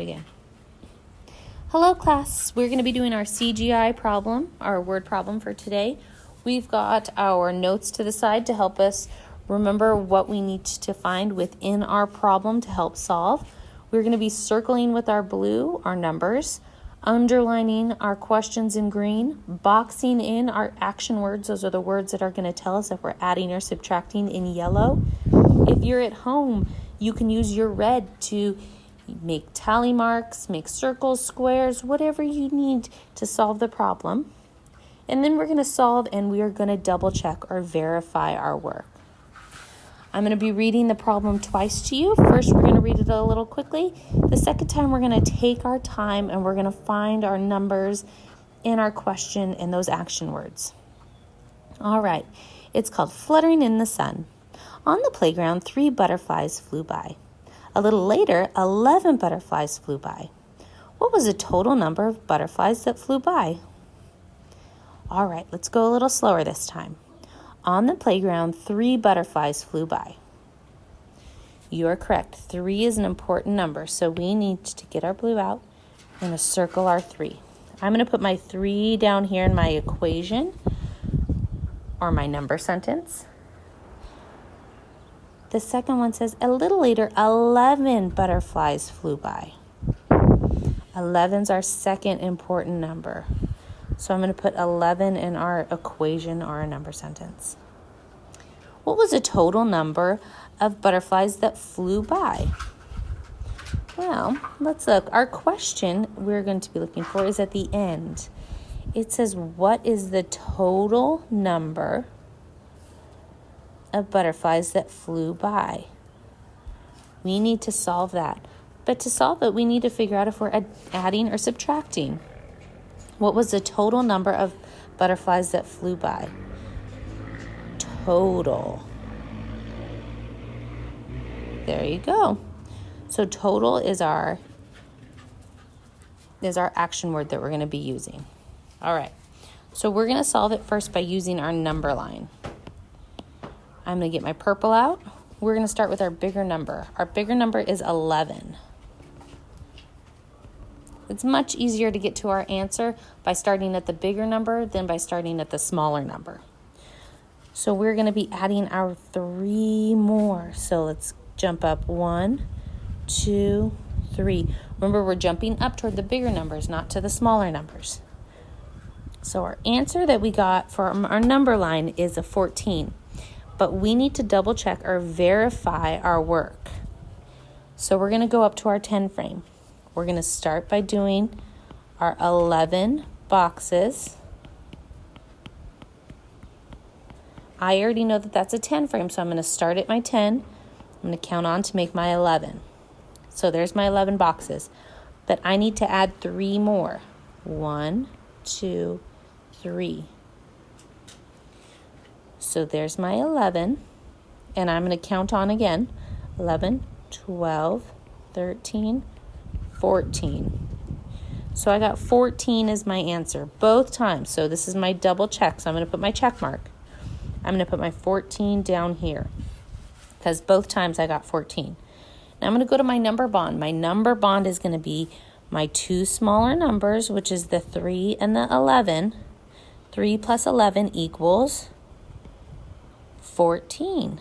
Again. Hello class, we're going to be doing our CGI problem, our word problem for today. We've got our notes to the side to help us remember what we need to find within our problem to help solve. We're going to be circling with our blue our numbers, underlining our questions in green, boxing in our action words. Those are the words that are going to tell us if we're adding or subtracting in yellow. If you're at home, you can use your red to make tally marks, make circles, squares, whatever you need to solve the problem. And then we're going to solve and we are going to double check or verify our work. I'm going to be reading the problem twice to you. First, we're going to read it a little quickly. The second time, we're going to take our time and we're going to find our numbers in our question and those action words. All right. It's called Fluttering in the Sun. On the playground, 3 butterflies flew by. A little later, 11 butterflies flew by. What was the total number of butterflies that flew by? All right, let's go a little slower this time. On the playground, 3 butterflies flew by. You are correct. 3 is an important number, so we need to get our blue out and circle our 3. I'm going to put my 3 down here in my equation or my number sentence. The second one says, a little later, 11 butterflies flew by. 11's our second important number. So I'm going to put 11 in our equation or a number sentence. What was the total number of butterflies that flew by? Well, let's look. Our question we're going to be looking for is at the end. It says, what is the total number of butterflies that flew by? We need to solve that. But to solve it, we need to figure out if we're adding or subtracting. What was the total number of butterflies that flew by? Total. There you go. So total is our action word that we're going to be using. All right. So we're going to solve it first by using our number line. I'm going to get my purple out. We're going to start with our bigger number. Our bigger number is 11. It's much easier to get to our answer by starting at the bigger number than by starting at the smaller number. So we're going to be adding our 3 more. So let's jump up 1, 2, 3. Remember, we're jumping up toward the bigger numbers, not to the smaller numbers. So our answer that we got for our number line is a 14. But we need to double check or verify our work. So we're going to go up to our 10 frame. We're going to start by doing our 11 boxes. I already know that that's a 10 frame, so I'm going to start at my 10. I'm going to count on to make my 11. So there's my 11 boxes. But I need to add 3 more. 1, 2, 3. So there's my 11, and I'm going to count on again. 11, 12, 13, 14. So I got 14 as my answer both times. So this is my double check. So I'm going to put my check mark. I'm going to put my 14 down here because both times I got 14. Now I'm going to go to my number bond. My number bond is going to be my 2 smaller numbers, which is the 3 and the 11. 3 plus 11 equals 14.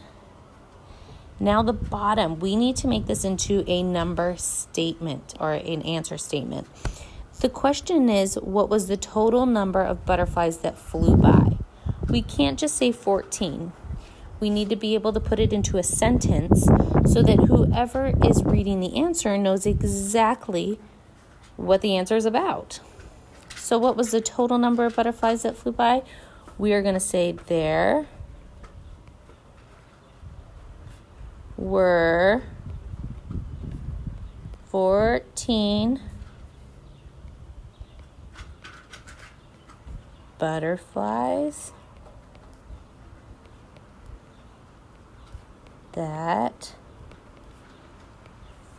Now the bottom, we need to make this into a number statement or an answer statement. The question is, what was the total number of butterflies that flew by? We can't just say 14. We need to be able to put it into a sentence so that whoever is reading the answer knows exactly what the answer is about. So what was the total number of butterflies that flew by? We are going to say there were 14 butterflies that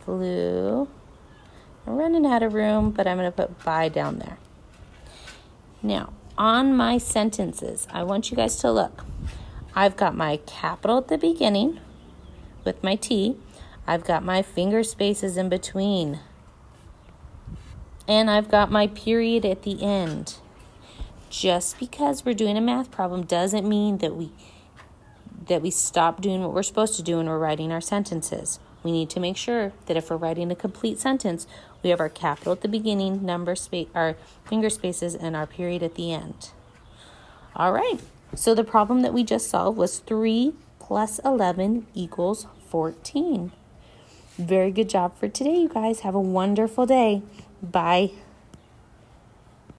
flew. I'm running out of room, but I'm going to put by down there. Now, on my sentences, I want you guys to look. I've got my capital at the beginning with my T. I've got my finger spaces in between. And I've got my period at the end. Just because we're doing a math problem doesn't mean that we stop doing what we're supposed to do when we're writing our sentences. We need to make sure that if we're writing a complete sentence, we have our capital at the beginning, our finger spaces, and our period at the end. All right, so the problem that we just solved was 3 plus 11 equals 14. Very good job for today, you guys. Have a wonderful day. Bye.